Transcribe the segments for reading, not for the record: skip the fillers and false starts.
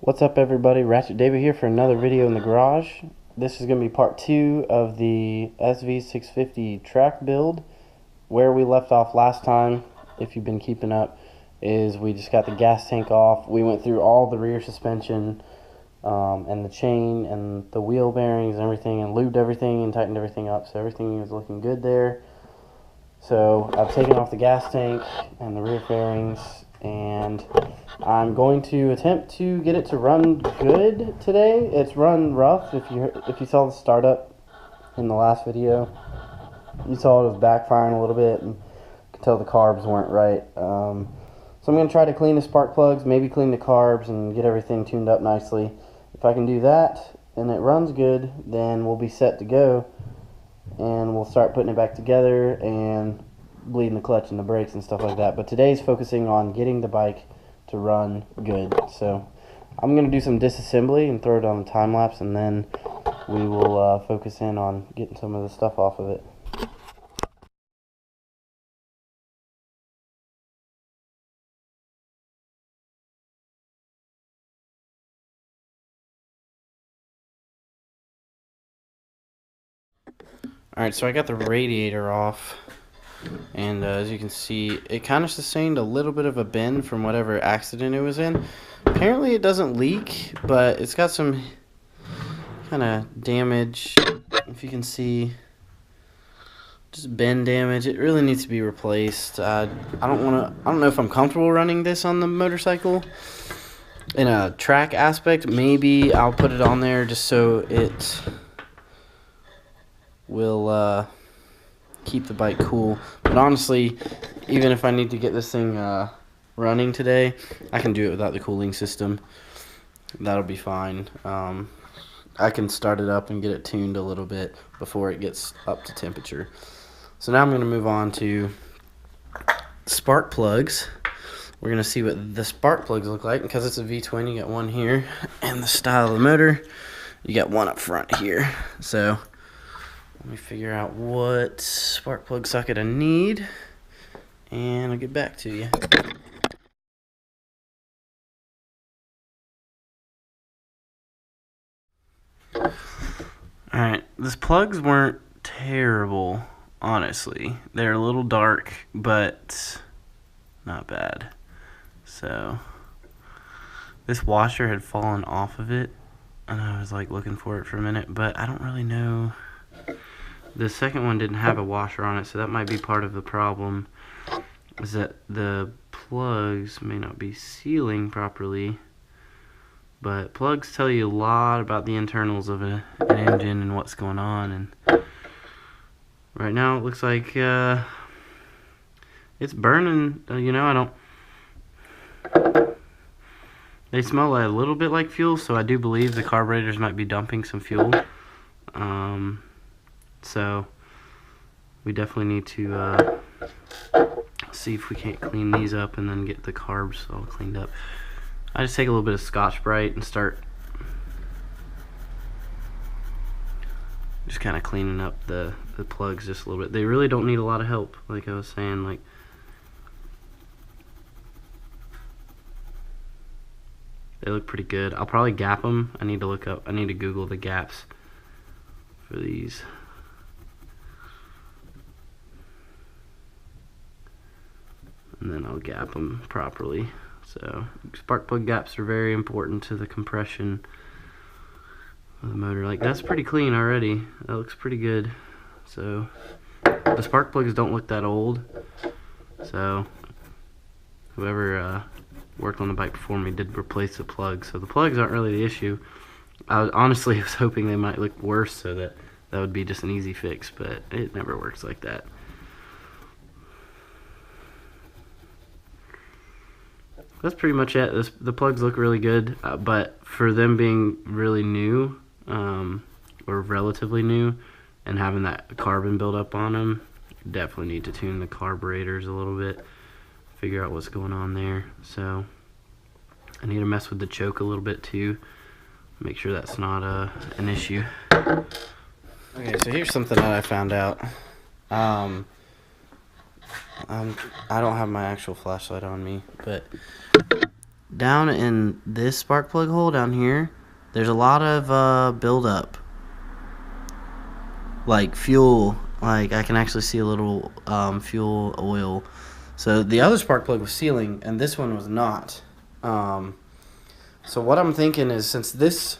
What's up, everybody? Ratchet David here for another video in the garage. This is going to be part 2 of the SV650 Track Build. Where we left off last time, if you've been keeping up, is we just got the gas tank off. We went through all the rear suspension and the chain and the wheel bearings and everything, and lubed everything and tightened everything up, so everything is looking good there. So I've taken off the gas tank and the rear fairings, and I'm going to attempt to get it to run good today. It's run rough. If you saw the startup in the last video, you saw it was backfiring a little bit, and you could tell the carbs weren't right. So I'm going to try to clean the spark plugs, maybe clean the carbs, and get everything tuned up nicely. If I can do that and it runs good, then we'll be set to go, and we'll start putting it back together and bleeding the clutch and the brakes and stuff like that. But today's focusing on getting the bike to run good. So I'm going to do some disassembly and throw it on a time lapse, and then we will focus in on getting some of the stuff off of it. Alright, so I got the radiator off, and as you can see, it kind of sustained a little bit of a bend from whatever accident it was in. Apparently it doesn't leak, but it's got some kind of damage. If you can see, just bend damage. It really needs to be replaced. I don't know if I'm comfortable running this on the motorcycle. In a track aspect, maybe I'll put it on there just so it will keep the bike cool. But honestly, even if I need to get this thing running today, I can do it without the cooling system. That'll be fine. I can start it up and get it tuned a little bit before it gets up to temperature. So now I'm going to move on to spark plugs. We're going to see what the spark plugs look like. Because it's a V-twin, you got one here, and the style of the motor, you got one up front here. So let me figure out what spark plug socket I need, and I'll get back to you. Alright, these plugs weren't terrible, honestly. They're a little dark, but not bad. So this washer had fallen off of it, and I was like looking for it for a minute, but I don't really know. The second one didn't have a washer on it, so that might be part of the problem, is that the plugs may not be sealing properly. But plugs tell you a lot about the internals of an engine and what's going on. And right now it looks like it's burning. They smell a little bit like fuel, so I do believe the carburetors might be dumping some fuel. So we definitely need to see if we can't clean these up and then get the carbs all cleaned up. I just take a little bit of Scotch-Brite and start just kind of cleaning up the plugs just a little bit. They really don't need a lot of help, like I was saying. Like, they look pretty good. I'll probably gap them. I need to Google the gaps for these. And then I'll gap them properly. So spark plug gaps are very important to the compression of the motor. Like, that's pretty clean already. That looks pretty good. So the spark plugs don't look that old. So whoever worked on the bike before me did replace the plugs. So the plugs aren't really the issue. I honestly was hoping they might look worse so that would be just an easy fix, but it never works like that. That's pretty much it. The plugs look really good, but for them being really new, or relatively new, and having that carbon buildup on them, definitely need to tune the carburetors a little bit, figure out what's going on there. So I need to mess with the choke a little bit too, make sure that's not an issue. Okay, so here's something that I found out. I don't have my actual flashlight on me, but down in this spark plug hole down here, there's a lot of buildup, like fuel. Like I can actually see a little fuel oil. So the other spark plug was sealing, and this one was not. So what I'm thinking is, since this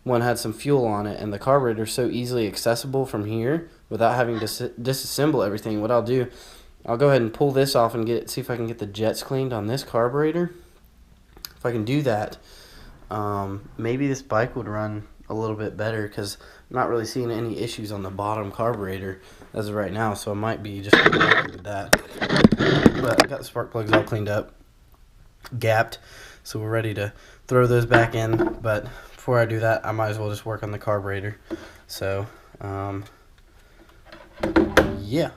one had some fuel on it, and the carburetor is so easily accessible from here without having to disassemble everything, what I'll do, I'll go ahead and pull this off and see if I can get the jets cleaned on this carburetor. If I can do that, maybe this bike would run a little bit better, because I'm not really seeing any issues on the bottom carburetor as of right now, so I might be just going to with that. But I got the spark plugs all cleaned up, gapped, so we're ready to throw those back in. But before I do that, I might as well just work on the carburetor. So yeah.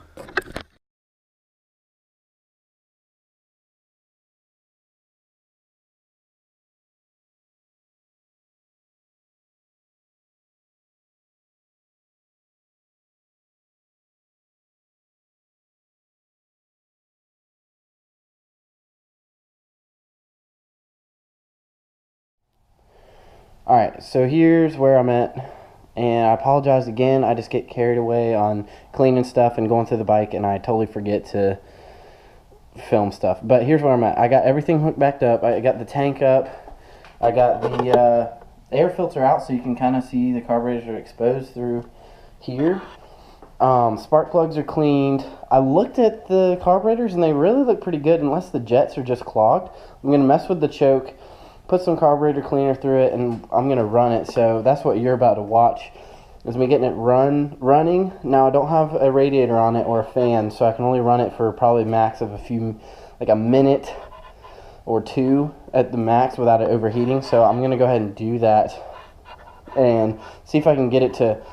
Alright, so here's where I'm at, and I apologize again. I just get carried away on cleaning stuff and going through the bike, and I totally forget to film stuff. But here's where I'm at. I got everything hooked back up. I got the tank up. I got the air filter out, so you can kind of see the carburetors are exposed through here. Spark plugs are cleaned. I looked at the carburetors, and they really look pretty good, unless the jets are just clogged. I'm going to mess with the choke, put some carburetor cleaner through it, and I'm going to run it. So that's what you're about to watch, is me getting it running. Now I don't have a radiator on it or a fan, so I can only run it for probably max of like a minute or two at the max without it overheating. So I'm going to go ahead and do that and see if I can get it to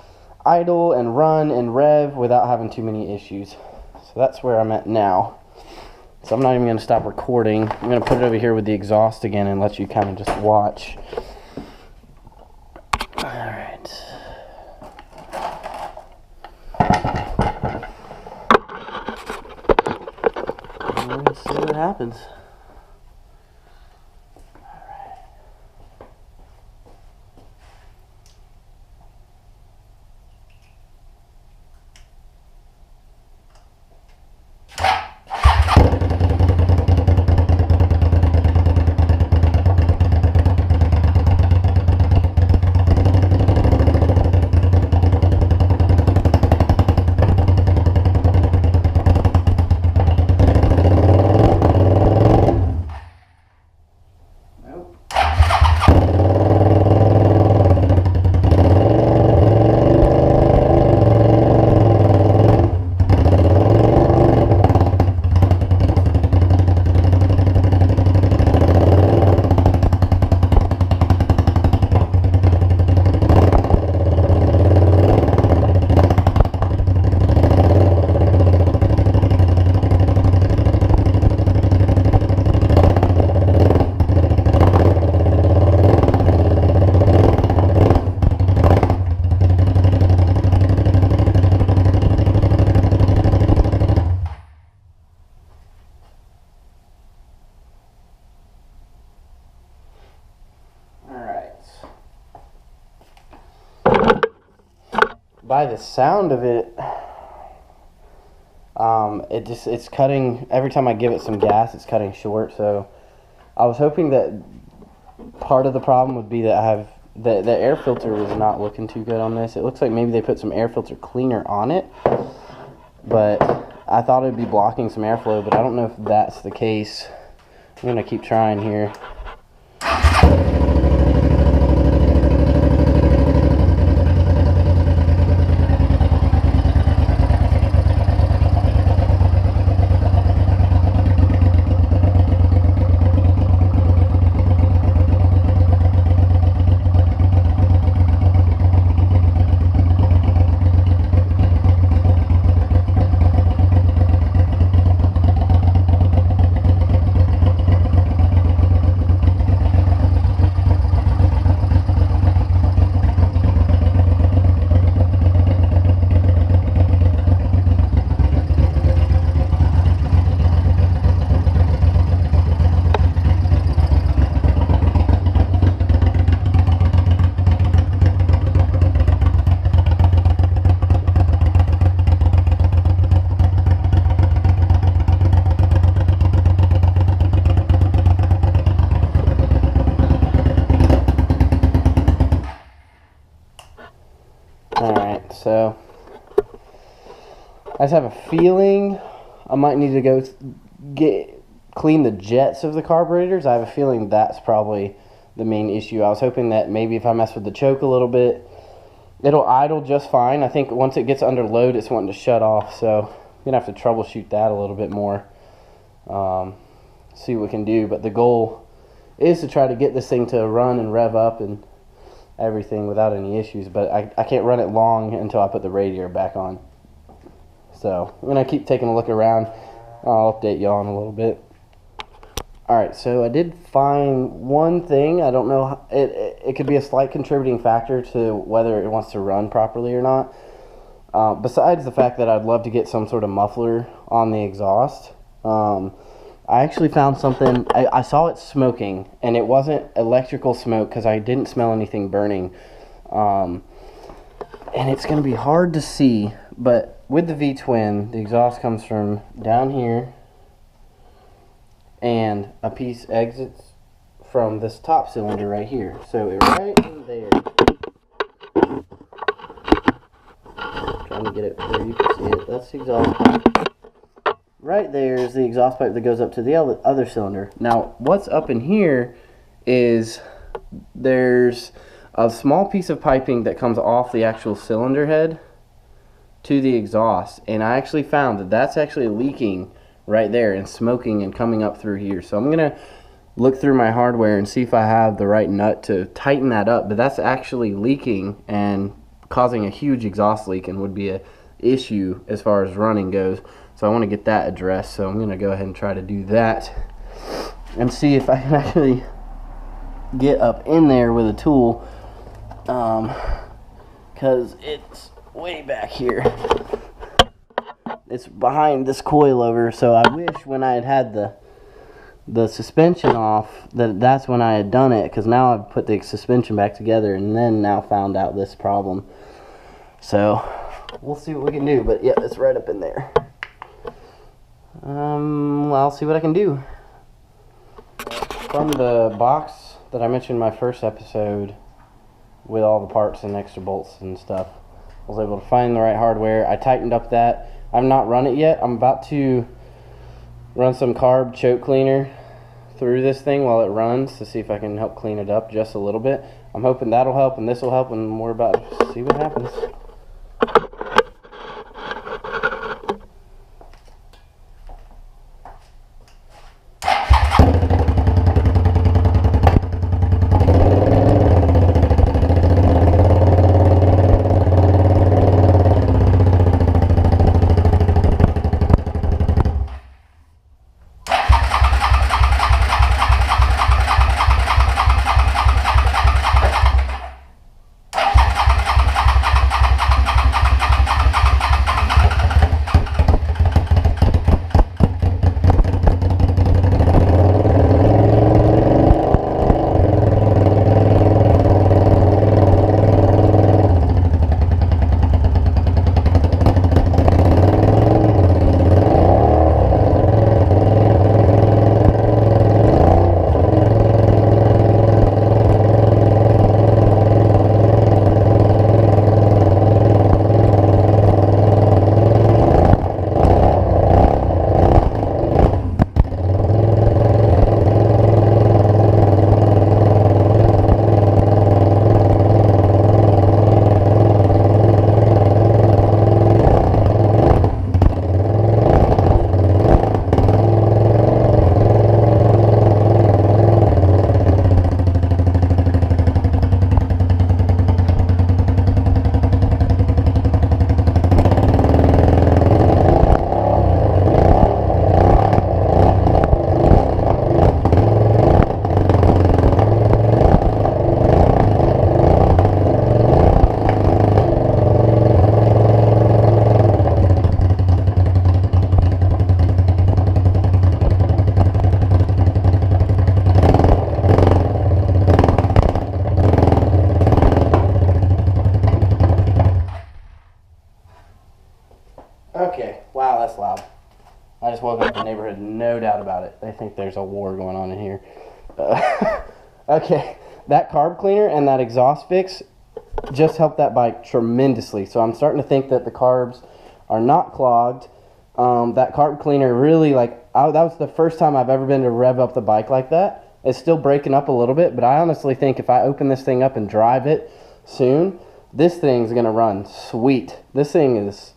idle and run and rev without having too many issues. So that's where I'm at now. So I'm not even going to stop recording. I'm going to put it over here with the exhaust again and let you kind of just watch. Alright. Let's see what happens. By the sound of it, it's cutting every time I give it some gas. It's cutting short. So I was hoping that part of the problem would be that I have the air filter is not looking too good on this. It looks like maybe they put some air filter cleaner on it, but I thought it'd be blocking some airflow, but I don't know if that's the case. I'm gonna keep trying here. So I just have a feeling I might need to go clean the jets of the carburetors. I have a feeling that's probably the main issue. I was hoping that maybe if I mess with the choke a little bit, it'll idle just fine. I think once it gets under load, it's wanting to shut off. So I'm gonna have to troubleshoot that a little bit more. See what we can do. But the goal is to try to get this thing to run and rev up and everything without any issues. But I can't run it long until I put the radiator back on. So I'm gonna keep taking a look around. I'll update y'all in a little bit. Alright, so I did find one thing. I don't know, it could be a slight contributing factor to whether it wants to run properly or not. Besides the fact that I'd love to get some sort of muffler on the exhaust, I actually found something. I saw it smoking, and it wasn't electrical smoke because I didn't smell anything burning. And it's going to be hard to see, but with the V-twin, the exhaust comes from down here, and a piece exits from this top cylinder right here. So it right in there. Trying to get it where you can see it. That's the exhaust pipe. Right there is the exhaust pipe that goes up to the other cylinder. Now, what's up in here is there's a small piece of piping that comes off the actual cylinder head to the exhaust, and I actually found that that's actually leaking right there and smoking and coming up through here. So I'm gonna look through my hardware and see if I have the right nut to tighten that up, but that's actually leaking and causing a huge exhaust leak and would be a issue as far as running goes. So I want to get that addressed, so I'm gonna go ahead and try to do that and see if I can actually get up in there with a tool, because it's way back here. It's behind this coilover, so I wish when I had the suspension off that's when I had done it, because now I've put the suspension back together and then now found out this problem. So we'll see what we can do, but yeah, it's right up in there. I'll see what I can do. From the box that I mentioned in my first episode with all the parts and extra bolts and stuff, I was able to find the right hardware. I tightened up that. I've not run it yet. I'm about to run some carb choke cleaner through this thing while it runs to see if I can help clean it up just a little bit. I'm hoping that'll help and this will help, and we're about to see what happens. Okay, wow, that's loud. I just woke up in the neighborhood, no doubt about it. They think there's a war going on in here. Okay, that carb cleaner and that exhaust fix just helped that bike tremendously. So I'm starting to think that the carbs are not clogged. That carb cleaner really, like, that was the first time I've ever been to rev up the bike like that. It's still breaking up a little bit, but I honestly think if I open this thing up and drive it soon, this thing's gonna run sweet. This thing is,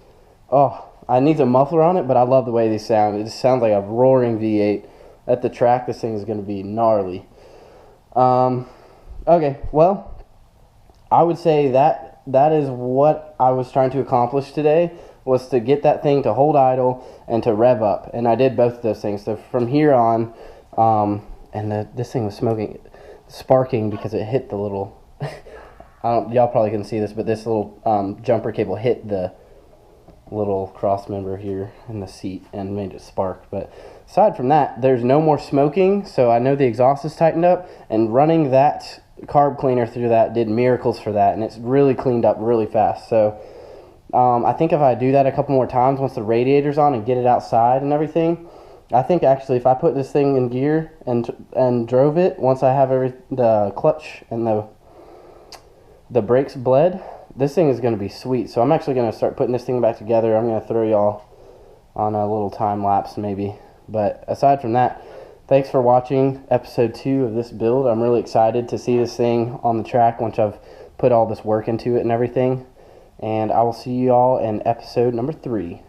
oh, I need a muffler on it, but I love the way these sound. It just sounds like a roaring V8. At the track, this thing is gonna be gnarly. Okay, well, I would say that is what I was trying to accomplish today, was to get that thing to hold idle and to rev up, and I did both of those things. So from here on, this thing was sparking because it hit the little, y'all probably can see this, but this little jumper cable hit the little cross member here in the seat and made it spark. But aside from that, there's no more smoking, so I know the exhaust is tightened up, and running that carb cleaner through that did miracles for that, and it's really cleaned up really fast. So I think if I do that a couple more times once the radiator's on and get it outside and everything, I think actually if I put this thing in gear and drove it, once I have the clutch and the brakes bled, this thing is going to be sweet. So I'm actually going to start putting this thing back together. I'm going to throw y'all on a little time lapse maybe. But aside from that, thanks for watching episode 2 of this build. I'm really excited to see this thing on the track once I've put all this work into it and everything. And I will see you all in episode number 3.